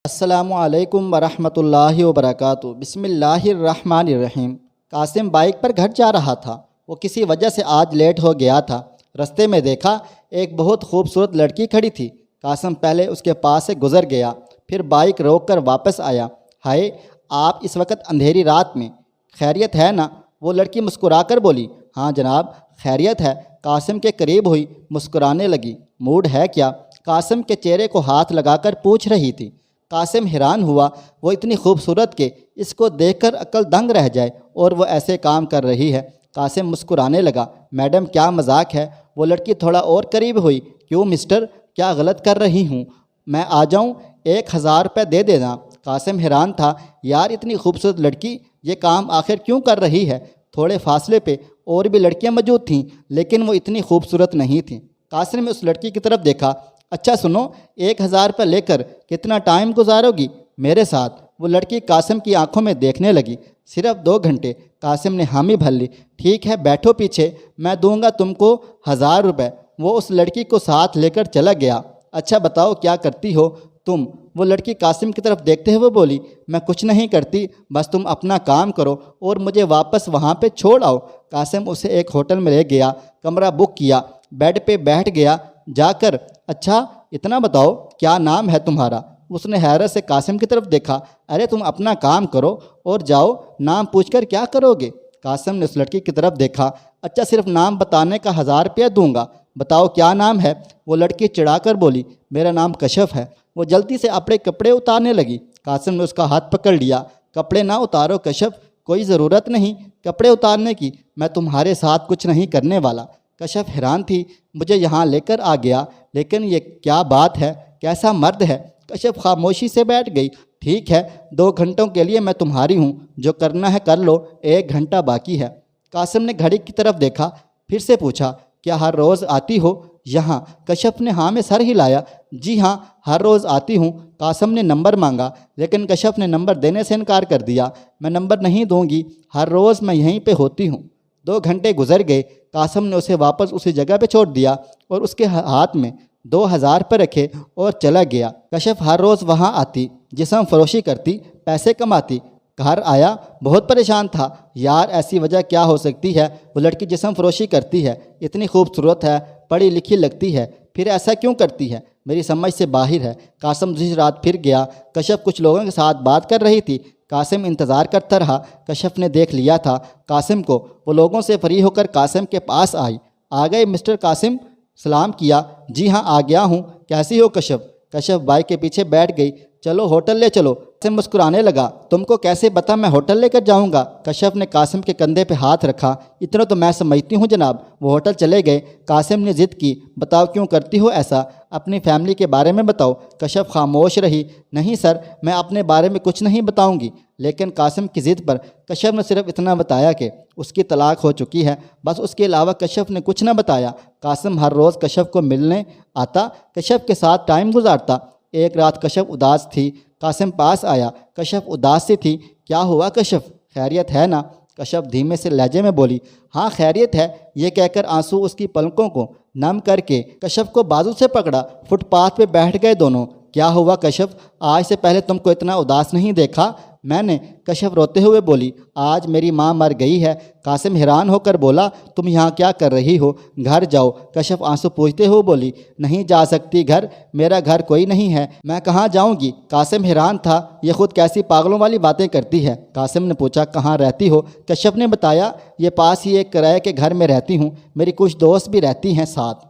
السلام علیکم ورحمۃ اللہ وبرکاتہ۔ بسم اللہ الرحمن الرحیم۔ قاسم بائک پر گھر جا رہا تھا۔ وہ کسی وجہ سے آج لیٹ ہو گیا تھا۔ رستے میں دیکھا ایک بہت خوبصورت لڑکی کھڑی تھی۔ قاسم پہلے اس کے پاس سے گزر گیا، پھر بائک روک کر واپس آیا۔ ہائے، آپ اس وقت اندھیری رات میں، خیریت ہے نا؟ وہ لڑکی مسکرا کر بولی۔ ہاں جناب، خیریت ہے۔ قاسم کے قریب ہوئی، مسکرانے لگی۔ موڈ ہے کیا؟ قاسم کے چہرے کو ہاتھ لگا کر پوچھ رہی تھی۔ قاسم حیران ہوا، وہ اتنی خوبصورت کہ اس کو دیکھ کر عقل دنگ رہ جائے، اور وہ ایسے کام کر رہی ہے۔ قاسم مسکرانے لگا۔ میڈم کیا مذاق ہے؟ وہ لڑکی تھوڑا اور قریب ہوئی۔ کیوں مسٹر، کیا غلط کر رہی ہوں؟ میں آ جاؤں؟ 1000 روپے دے دینا۔ قاسم حیران تھا، یار اتنی خوبصورت لڑکی یہ کام آخر کیوں کر رہی ہے؟ تھوڑے فاصلے پہ اور بھی لڑکیاں موجود تھیں، لیکن وہ اتنی خوبصورت نہیں تھیں۔ قاسم نے اس لڑکی کی طرف دیکھا۔ اچھا سنو، 1000 روپے لے کر کتنا ٹائم گزارو گی میرے ساتھ؟ وہ لڑکی قاسم کی آنکھوں میں دیکھنے لگی۔ صرف 2 گھنٹے۔ قاسم نے حامی بھر لی۔ ٹھیک ہے، بیٹھو پیچھے، میں دوں گا تم کو 1000 روپے۔ وہ اس لڑکی کو ساتھ لے کر چلا گیا۔ اچھا بتاؤ کیا کرتی ہو تم؟ وہ لڑکی قاسم کی طرف دیکھتے ہوئے بولی۔ میں کچھ نہیں کرتی، بس تم اپنا کام کرو اور مجھے واپس وہاں پہ چھوڑ آؤ۔ قاسم اسے ایک ہوٹل میں لے گیا، کمرہ بک کیا، بیڈ پہ بیٹھ گیا جا کر۔ اچھا اتنا بتاؤ کیا نام ہے تمہارا؟ اس نے حیرت سے قاسم کی طرف دیکھا۔ ارے تم اپنا کام کرو اور جاؤ، نام پوچھ کر کیا کرو گے؟ قاسم نے اس لڑکی کی طرف دیکھا۔ اچھا صرف نام بتانے کا 1000 روپیہ دوں گا، بتاؤ کیا نام ہے؟ وہ لڑکی چڑھا کر بولی۔ میرا نام کشف ہے۔ وہ جلدی سے اپنے کپڑے اتارنے لگی۔ قاسم نے اس کا ہاتھ پکڑ لیا۔ کپڑے نہ اتارو کشف، کوئی ضرورت نہیں کپڑے اتارنے کی، میں تمہارے ساتھ کچھ نہیں کرنے والا۔ کشف حیران تھی، مجھے یہاں لے کر آ گیا، لیکن یہ کیا بات ہے؟ کیسا مرد ہے؟ کشف خاموشی سے بیٹھ گئی۔ ٹھیک ہے، 2 گھنٹوں کے لیے میں تمہاری ہوں، جو کرنا ہے کر لو، 1 گھنٹہ باقی ہے۔ قاسم نے گھڑی کی طرف دیکھا، پھر سے پوچھا، کیا ہر روز آتی ہو یہاں؟ کشف نے ہاں میں سر ہلایا۔ جی ہاں، ہر روز آتی ہوں۔ قاسم نے نمبر مانگا، لیکن کشف نے نمبر دینے سے انکار کر دیا۔ میں نمبر نہیں دوں گی، ہر روز میں یہیں پہ ہوتی ہوں۔ 2 گھنٹے گزر گئے۔ قاسم نے اسے واپس اسی جگہ پہ چھوڑ دیا اور اس کے ہاتھ میں 2000 روپے رکھے اور چلا گیا۔ کشف ہر روز وہاں آتی، جسم فروشی کرتی، پیسے کماتی۔ گھر آیا، بہت پریشان تھا۔ یار ایسی وجہ کیا ہو سکتی ہے؟ وہ لڑکی جسم فروشی کرتی ہے، اتنی خوبصورت ہے، پڑھی لکھی لگتی ہے، پھر ایسا کیوں کرتی ہے؟ میری سمجھ سے باہر ہے۔ قاسم دوسری رات پھر گیا۔ کشف کچھ لوگوں کے ساتھ بات کر رہی تھی۔ قاسم انتظار کرتا رہا۔ کشف نے دیکھ لیا تھا قاسم کو۔ وہ لوگوں سے فری ہو کر قاسم کے پاس آئی۔ آ گئے مسٹر قاسم؟ سلام کیا۔ جی ہاں آ گیا ہوں۔ کیسی ہو کشف؟ کشف بائک کے پیچھے بیٹھ گئی۔ چلو ہوٹل لے چلو۔ قاسم مسکرانے لگا۔ تم کو کیسے پتہ میں ہوٹل لے کر جاؤں گا؟ کشف نے قاسم کے کندھے پہ ہاتھ رکھا۔ اتنا تو میں سمجھتی ہوں جناب۔ وہ ہوٹل چلے گئے۔ قاسم نے ضد کی، بتاؤ کیوں کرتی ہو ایسا؟ اپنی فیملی کے بارے میں بتاؤ۔ کشف خاموش رہی۔ نہیں سر، میں اپنے بارے میں کچھ نہیں بتاؤں گی۔ لیکن قاسم کی ضد پر کشف نے صرف اتنا بتایا کہ اس کی طلاق ہو چکی ہے، بس اس کے علاوہ کشف نے کچھ نہ بتایا۔ قاسم ہر روز کشف کو ملنے آتا، کشف کے ساتھ ٹائم گزارتا۔ ایک رات کشف اداس تھی۔ قاسم پاس آیا۔ کشف اداس سی تھی۔ کیا ہوا کشف، خیریت ہے نا؟ کشف دھیمے سے لہجے میں بولی۔ ہاں خیریت ہے۔ یہ کہہ کر آنسو اس کی پلکوں کو نم کر کے کشف کو بازو سے پکڑا۔ فٹ پاتھ پہ بیٹھ گئے دونوں۔ کیا ہوا کشف، آج سے پہلے تم کو اتنا اداس نہیں دیکھا میں نے۔ کشف روتے ہوئے بولی، آج میری ماں مر گئی ہے۔ قاسم حیران ہو کر بولا، تم یہاں کیا کر رہی ہو؟ گھر جاؤ۔ کشف آنسو پوچھتے ہوئے بولی، نہیں جا سکتی گھر، میرا گھر کوئی نہیں ہے، میں کہاں جاؤں گی؟ قاسم حیران تھا، یہ خود کیسی پاگلوں والی باتیں کرتی ہے۔ قاسم نے پوچھا، کہاں رہتی ہو؟ کشف نے بتایا، یہ پاس ہی ایک کرائے کے گھر میں رہتی ہوں، میری کچھ دوست بھی رہتی ہیں ساتھ۔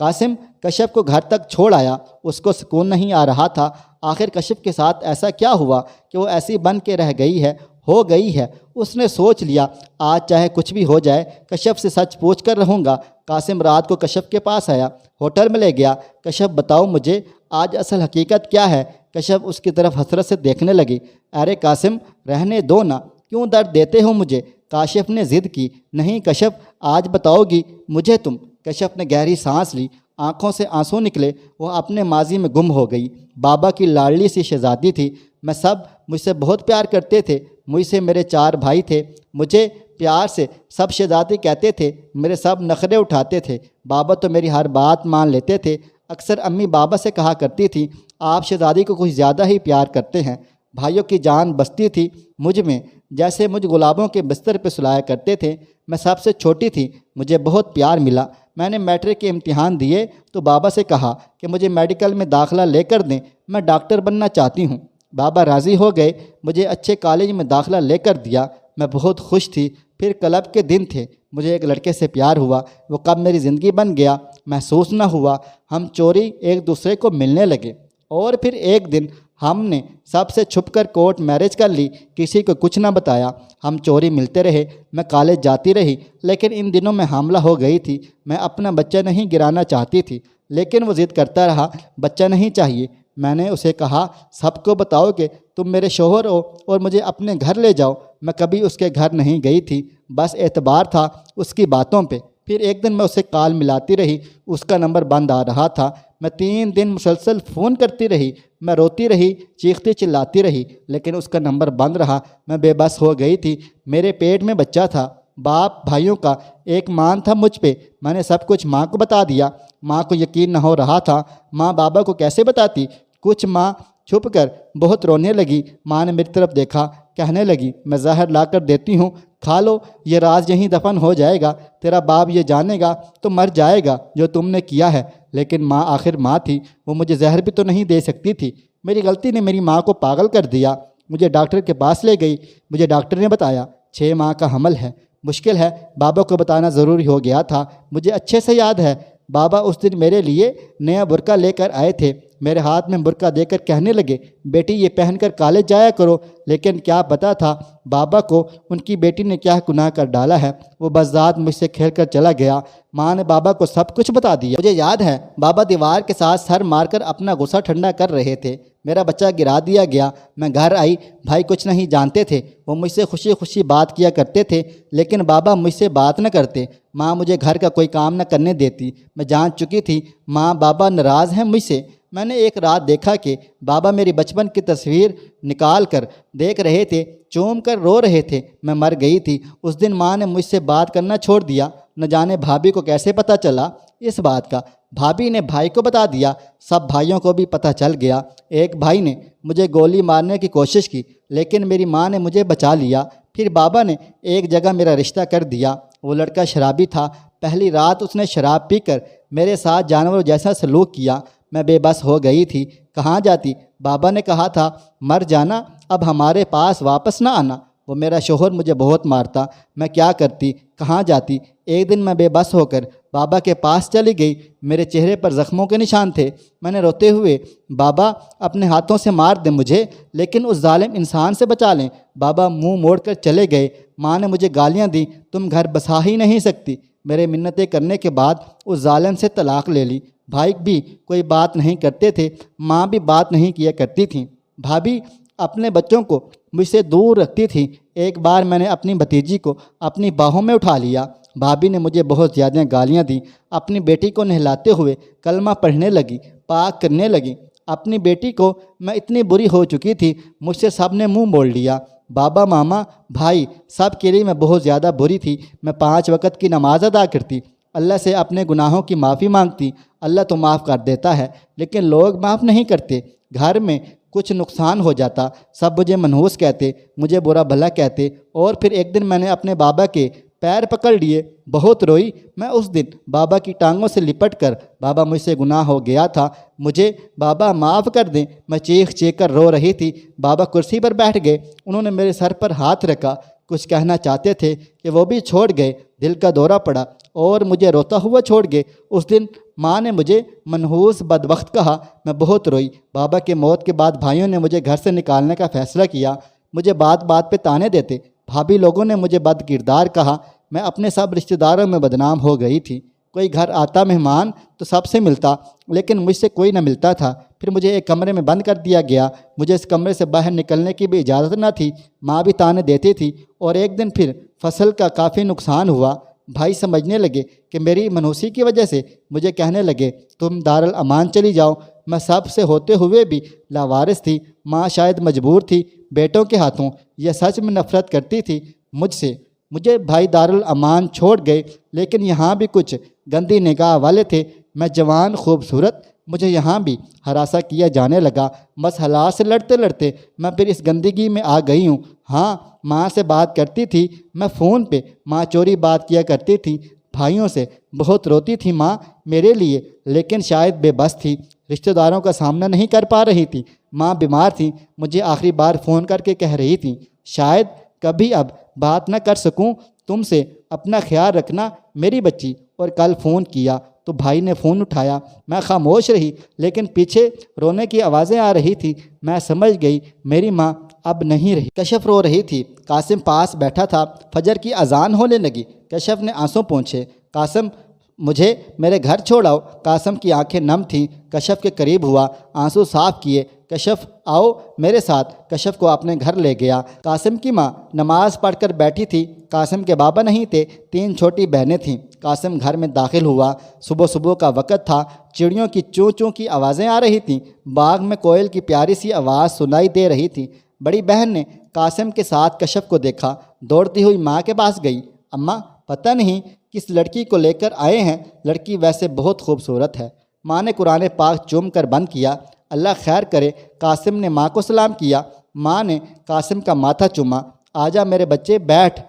قاسم کشف کو گھر تک چھوڑ آیا۔ اس کو سکون نہیں آ رہا تھا۔ آخر کشف کے ساتھ ایسا کیا ہوا کہ وہ ایسی بن کے رہ گئی ہے، ہو گئی ہے؟ اس نے سوچ لیا، آج چاہے کچھ بھی ہو جائے کشف سے سچ پوچھ کر رہوں گا۔ قاسم رات کو کشف کے پاس آیا، ہوٹل میں لے گیا۔ کشف بتاؤ مجھے آج اصل حقیقت کیا ہے؟ کشف اس کی طرف حسرت سے دیکھنے لگی۔ ارے قاسم رہنے دو نا، کیوں درد دیتے ہو مجھے؟ کاشف نے ضد کی۔ نہیں کشف، آج بتاؤ گی مجھے تم؟ کشف نے گہری سانس لی، آنکھوں سے آنسو نکلے۔ وہ اپنے ماضی میں گم ہو گئی۔ بابا کی لاڈلی سی شہزادی تھی، میں سب مجھ سے بہت پیار کرتے تھے، مجھ سے میرے 4 بھائی تھے، مجھے پیار سے سب شہزادی کہتے تھے، میرے سب نخرے اٹھاتے تھے، بابا تو میری ہر بات مان لیتے تھے۔ اکثر امی بابا سے کہا کرتی تھی، آپ شہزادی کو کچھ زیادہ ہی پیار کرتے ہیں۔ بھائیوں کی جان بستی تھی مجھ میں، جیسے مجھ گلابوں کے بستر پہ سلایا کرتے تھے۔ میں سب سے چھوٹی تھی، مجھے بہت پیار ملا۔ میں نے میٹرک کے امتحان دیے تو بابا سے کہا کہ مجھے میڈیکل میں داخلہ لے کر دیں، میں ڈاکٹر بننا چاہتی ہوں۔ بابا راضی ہو گئے، مجھے اچھے کالج میں داخلہ لے کر دیا۔ میں بہت خوش تھی۔ پھر کلب کے دن تھے، مجھے ایک لڑکے سے پیار ہوا۔ وہ کب میری زندگی بن گیا محسوس نہ ہوا۔ ہم چوری ایک دوسرے کو ملنے لگے، اور پھر ایک دن ہم نے سب سے چھپ کر کورٹ میرج کر لی، کسی کو کچھ نہ بتایا۔ ہم چوری ملتے رہے، میں کالج جاتی رہی، لیکن ان دنوں میں حاملہ ہو گئی تھی۔ میں اپنا بچہ نہیں گرانا چاہتی تھی، لیکن وہ ضد کرتا رہا، بچہ نہیں چاہیے۔ میں نے اسے کہا سب کو بتاؤ کہ تم میرے شوہر ہو اور مجھے اپنے گھر لے جاؤ۔ میں کبھی اس کے گھر نہیں گئی تھی، بس اعتبار تھا اس کی باتوں پہ۔ پھر ایک دن میں اسے کال ملاتی رہی، اس کا نمبر بند آ رہا تھا۔ میں 3 دن مسلسل فون کرتی رہی، میں روتی رہی، چیختی چلاتی رہی، لیکن اس کا نمبر بند رہا۔ میں بے بس ہو گئی تھی۔ میرے پیٹ میں بچہ تھا، باپ بھائیوں کا ایک مان تھا مجھ پہ۔ میں نے سب کچھ ماں کو بتا دیا۔ ماں کو یقین نہ ہو رہا تھا، ماں بابا کو کیسے بتاتی؟ کچھ ماں چھپ کر بہت رونے لگی۔ ماں نے میری طرف دیکھا، کہنے لگی میں زہر لا کر دیتی ہوں، کھا لو، یہ راز یہیں دفن ہو جائے گا۔ تیرا باپ یہ جانے گا تو مر جائے گا جو تم نے کیا ہے۔ لیکن ماں آخر ماں تھی، وہ مجھے زہر بھی تو نہیں دے سکتی تھی۔ میری غلطی نے میری ماں کو پاگل کر دیا۔ مجھے ڈاکٹر کے پاس لے گئی۔ مجھے ڈاکٹر نے بتایا 6 ماہ کا حمل ہے، مشکل ہے۔ بابا کو بتانا ضروری ہو گیا تھا۔ مجھے اچھے سے یاد ہے، بابا اس دن میرے لیے نیا برقع لے کر آئے تھے۔ میرے ہاتھ میں برقع دے کر کہنے لگے بیٹی یہ پہن کر کالج جایا کرو۔ لیکن کیا پتہ تھا بابا کو ان کی بیٹی نے کیا گناہ کر ڈالا ہے۔ وہ بس ذات مجھ سے کھیل کر چلا گیا۔ ماں نے بابا کو سب کچھ بتا دیا۔ مجھے یاد ہے بابا دیوار کے ساتھ سر مار کر اپنا غصہ ٹھنڈا کر رہے تھے۔ میرا بچہ گرا دیا گیا۔ میں گھر آئی، بھائی کچھ نہیں جانتے تھے، وہ مجھ سے خوشی خوشی بات کیا کرتے تھے، لیکن بابا مجھ سے بات نہ کرتے۔ ماں مجھے گھر کا کوئی کام نہ کرنے دیتی۔ میں جان چکی تھی ماں بابا ناراض ہیں مجھ سے۔ میں نے ایک رات دیکھا کہ بابا میری بچپن کی تصویر نکال کر دیکھ رہے تھے، چوم کر رو رہے تھے۔ میں مر گئی تھی۔ اس دن ماں نے مجھ سے بات کرنا چھوڑ دیا۔ نہ جانے بھابھی کو کیسے پتہ چلا اس بات کا۔ بھابھی نے بھائی کو بتا دیا، سب بھائیوں کو بھی پتہ چل گیا۔ ایک بھائی نے مجھے گولی مارنے کی کوشش کی، لیکن میری ماں نے مجھے بچا لیا۔ پھر بابا نے ایک جگہ میرا رشتہ کر دیا۔ وہ لڑکا شرابی تھا۔ پہلی رات اس نے شراب پی کر میرے ساتھ جانوروں جیسا سلوک کیا۔ میں بے بس ہو گئی تھی، کہاں جاتی؟ بابا نے کہا تھا مر جانا، اب ہمارے پاس واپس نہ آنا۔ وہ میرا شوہر مجھے بہت مارتا، میں کیا کرتی، کہاں جاتی؟ ایک دن میں بے بس ہو کر بابا کے پاس چلی گئی۔ میرے چہرے پر زخموں کے نشان تھے۔ میں نے روتے ہوئے بابا اپنے ہاتھوں سے مار دیں مجھے، لیکن اس ظالم انسان سے بچا لیں۔ بابا منہ موڑ کر چلے گئے۔ ماں نے مجھے گالیاں دیں، تم گھر بسا ہی نہیں سکتی۔ میرے منتیں کرنے کے بعد اس ظالم سے طلاق لے لی۔ بھائی بھی کوئی بات نہیں کرتے تھے، ماں بھی بات نہیں کیا کرتی تھیں۔ بھابھی اپنے بچوں کو مجھ سے دور رکھتی تھی۔ ایک بار میں نے اپنی بھتیجی کو اپنی باہوں میں اٹھا لیا۔ بھابھی نے مجھے بہت زیادہ گالیاں دیں۔ اپنی بیٹی کو نہلاتے ہوئے کلمہ پڑھنے لگی، پاک کرنے لگی۔ اپنی بیٹی کو میں اتنی بری ہو چکی تھی، مجھ سے سب نے منہ موڑ لیا۔ بابا ماما بھائی سب کے لیے میں بہت زیادہ بری تھی۔ میں 5 وقت کی نماز ادا کرتی، اللہ سے اپنے گناہوں کی معافی مانگتی، اللہ تو معاف کر دیتا ہے، لیکن لوگ معاف نہیں کرتے۔ گھر میں کچھ نقصان ہو جاتا، سب مجھے منحوس کہتے، مجھے برا بھلا کہتے۔ اور پھر ایک دن میں نے اپنے بابا کے پیر پکڑ لیے، بہت روئی۔ میں اس دن بابا کی ٹانگوں سے لپٹ کر، بابا مجھ سے گناہ ہو گیا تھا، مجھے بابا معاف کر دیں۔ میں چیخ چیخ کر رو رہی تھی۔ بابا کرسی پر بیٹھ گئے، انہوں نے میرے سر پر ہاتھ رکھا، کچھ کہنا چاہتے تھے کہ وہ بھی چھوڑ گئے۔ دل کا دورہ پڑا اور مجھے روتا ہوا چھوڑ گئے۔ اس دن ماں نے مجھے منحوس بدبخت کہا۔ میں بہت روئی۔ بابا کے موت کے بعد بھائیوں نے مجھے گھر سے نکالنے کا فیصلہ کیا، مجھے بات بات پہ تانے دیتے۔ بھابھی لوگوں نے مجھے بد کردار کہا۔ میں اپنے سب رشتہ داروں میں بدنام ہو گئی تھی۔ کوئی گھر آتا مہمان تو سب سے ملتا، لیکن مجھ سے کوئی نہ ملتا تھا۔ پھر مجھے ایک کمرے میں بند کر دیا گیا، مجھے اس کمرے سے باہر نکلنے کی بھی اجازت نہ تھی۔ ماں بھی تانے دیتی تھی۔ اور ایک دن پھر فصل کا کافی نقصان ہوا۔ بھائی سمجھنے لگے کہ میری منحوسی کی وجہ سے، مجھے کہنے لگے تم دارالامان چلی جاؤ۔ میں سب سے ہوتے ہوئے بھی لاوارث تھی۔ ماں شاید مجبور تھی بیٹوں کے ہاتھوں، یہ سچ میں نفرت کرتی تھی مجھ سے۔ مجھے بھائی دارالامان چھوڑ گئے، لیکن یہاں بھی کچھ گندی نگاہ والے تھے۔ میں جوان، خوبصورت، مجھے یہاں بھی ہراساں کیا جانے لگا۔ بس حالات سے لڑتے لڑتے میں پھر اس گندگی میں آ گئی ہوں۔ ہاں، ماں سے بات کرتی تھی میں فون پہ، ماں چوری بات کیا کرتی تھی بھائیوں سے، بہت روتی تھی ماں میرے لیے، لیکن شاید بے بس تھی، رشتہ داروں کا سامنا نہیں کر پا رہی تھی۔ ماں بیمار تھی، مجھے آخری بار فون کر کے کہہ رہی تھی شاید کبھی اب بات نہ کر سکوں تم سے، اپنا خیال رکھنا میری بچی۔ اور کل فون کیا تو بھائی نے فون اٹھایا، میں خاموش رہی، لیکن پیچھے رونے کی آوازیں آ رہی تھی۔ میں سمجھ گئی میری ماں اب نہیں رہی۔ کشف رو رہی تھی، قاسم پاس بیٹھا تھا۔ فجر کی اذان ہونے لگی، کشف نے آنسو پونچھے، قاسم مجھے میرے گھر چھوڑاؤ۔ قاسم کی آنکھیں نم تھیں، کشف کے قریب ہوا، آنسو صاف کیے، کشف آؤ میرے ساتھ۔ کشف کو اپنے گھر لے گیا۔ قاسم کی ماں نماز پڑھ کر بیٹھی تھی، قاسم کے بابا نہیں تھے، 3 چھوٹی بہنیں تھیں۔ قاسم گھر میں داخل ہوا، صبح صبح کا وقت تھا، چڑیوں کی چوں چوں کی آوازیں آ رہی تھیں، باغ میں کوئل کی پیاری سی آواز سنائی دے رہی تھی۔ بڑی بہن نے قاسم کے ساتھ کشف کو دیکھا، دوڑتی ہوئی ماں کے پاس گئی، اماں پتہ نہیں کس لڑکی کو لے کر آئے ہیں، لڑکی ویسے بہت خوبصورت ہے۔ ماں نے قرآن پاک چوم کر بند کیا، اللہ خیر کرے۔ قاسم نے ماں کو سلام کیا، ماں نے قاسم کا ماتھا چوما، آجا میرے بچے بیٹھ۔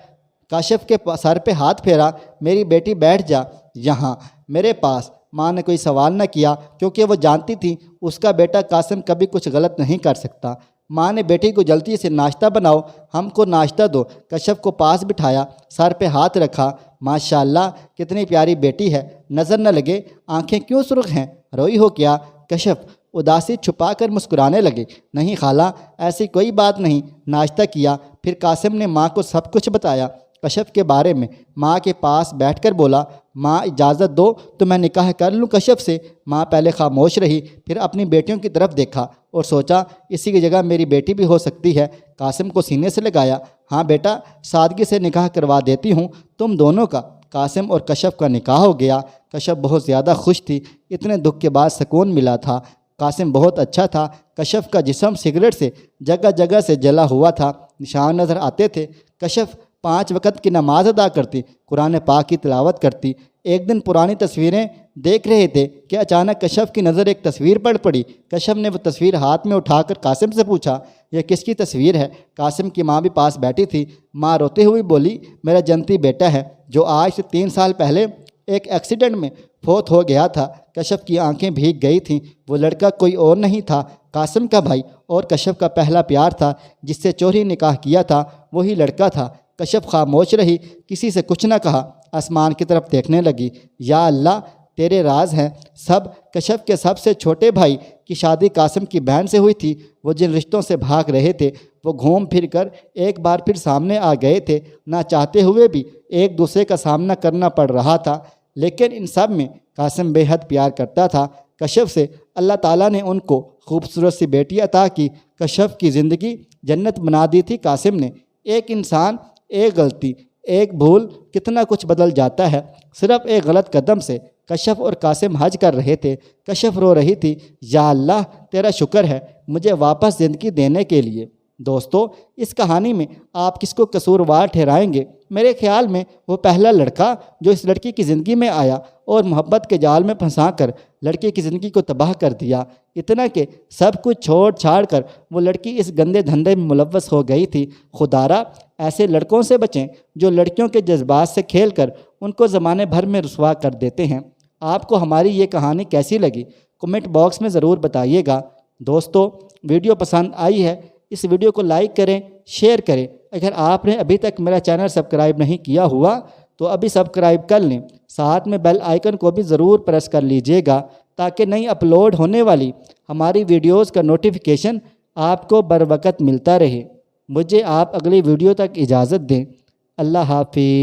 کشف کے سر پہ ہاتھ پھیرا، میری بیٹی بیٹھ جا یہاں میرے پاس۔ ماں نے کوئی سوال نہ کیا کیونکہ وہ جانتی تھی اس کا بیٹا قاسم کبھی کچھ غلط نہیں کر سکتا۔ ماں نے بیٹی کو جلدی سے ناشتہ بناؤ، ہم کو ناشتہ دو۔ کشف کو پاس بٹھایا، سر پہ ہاتھ رکھا، ماشاءاللہ کتنی پیاری بیٹی ہے، نظر نہ لگے، آنکھیں کیوں سرخ ہیں، روئی ہو کیا؟ کشف اداسی چھپا کر مسکرانے لگے، نہیں خالہ ایسی کوئی بات نہیں۔ ناشتہ کیا، پھر قاسم نے ماں کو سب کچھ بتایا کشف کے بارے میں۔ ماں کے پاس بیٹھ کر بولا، ماں اجازت دو تو میں نکاح کر لوں کشف سے۔ ماں پہلے خاموش رہی، پھر اپنی بیٹیوں کی طرف دیکھا اور سوچا اسی کی جگہ میری بیٹی بھی ہو سکتی ہے۔ قاسم کو سینے سے لگایا، ہاں بیٹا سادگی سے نکاح کروا دیتی ہوں تم دونوں کا۔ قاسم اور کشف کا نکاح ہو گیا۔ کشف بہت زیادہ خوش تھی، اتنے دکھ کے بعد سکون ملا تھا۔ قاسم بہت اچھا تھا، کشف کا جسم سگریٹ سے جگہ جگہ سے جلا ہوا تھا، نشان نظر آتے تھے۔ کشف 5 وقت کی نماز ادا کرتی، قرآن پاک کی تلاوت کرتی۔ ایک دن پرانی تصویریں دیکھ رہے تھے کہ اچانک کشف کی نظر ایک تصویر پر پڑی۔ کشف نے وہ تصویر ہاتھ میں اٹھا کر قاسم سے پوچھا، یہ کس کی تصویر ہے؟ قاسم کی ماں بھی پاس بیٹھی تھی۔ ماں روتے ہوئی بولی، میرا جنتی بیٹا ہے جو آج سے 3 سال پہلے ایک ایکسیڈنٹ میں فوت ہو گیا تھا۔ کشف کی آنکھیں بھیگ گئی تھیں، وہ لڑکا کوئی اور نہیں تھا، قاسم کا بھائی اور کشف کا پہلا پیار تھا، جس سے چوری نکاح کیا تھا وہی لڑکا تھا۔ کشف خاموش رہی، کسی سے کچھ نہ کہا، آسمان کی طرف دیکھنے لگی۔ یا اللہ تیرے راز ہیں سب۔ کشف کے سب سے چھوٹے بھائی کی شادی قاسم کی بہن سے ہوئی تھی۔ وہ جن رشتوں سے بھاگ رہے تھے وہ گھوم پھر کر ایک بار پھر سامنے آ گئے تھے، نہ چاہتے ہوئے بھی ایک دوسرے کا سامنا کرنا پڑ رہا تھا، لیکن ان سب میں قاسم بے حد پیار کرتا تھا کشف سے۔ اللہ تعالیٰ نے ان کو خوبصورت سی بیٹی عطا کی، کشف کی زندگی جنت بنا دی تھی قاسم نے۔ ایک انسان، ایک غلطی، ایک بھول کتنا کچھ بدل جاتا ہے، صرف ایک غلط قدم سے۔ کشف اور قاسم حج کر رہے تھے، کشف رو رہی تھی، یا اللہ تیرا شکر ہے مجھے واپس زندگی دینے کے لیے۔ دوستو اس کہانی میں آپ کس کو قصوروار ٹھہرائیں گے؟ میرے خیال میں وہ پہلا لڑکا جو اس لڑکی کی زندگی میں آیا اور محبت کے جال میں پھنسا کر لڑکی کی زندگی کو تباہ کر دیا، اتنا کہ سب کچھ چھوڑ چھاڑ کر وہ لڑکی اس گندے دھندے میں ملوث ہو گئی تھی۔ خدارا ایسے لڑکوں سے بچیں جو لڑکیوں کے جذبات سے کھیل کر ان کو زمانے بھر میں رسوا کر دیتے ہیں۔ آپ کو ہماری یہ کہانی کیسی لگی؟ کمنٹ باکس میں ضرور بتائیے گا۔ دوستو ویڈیو پسند آئی ہے اس ویڈیو کو لائک کریں، شیئر کریں۔ اگر آپ نے ابھی تک میرا چینل سبسکرائب نہیں کیا ہوا تو ابھی سبسکرائب کر لیں، ساتھ میں بیل آئیکن کو بھی ضرور پریس کر لیجئے گا تاکہ نئی اپلوڈ ہونے والی ہماری ویڈیوز کا نوٹیفیکیشن آپ کو بر وقت ملتا رہے۔ مجھے آپ اگلی ویڈیو تک اجازت دیں۔ اللہ حافظ۔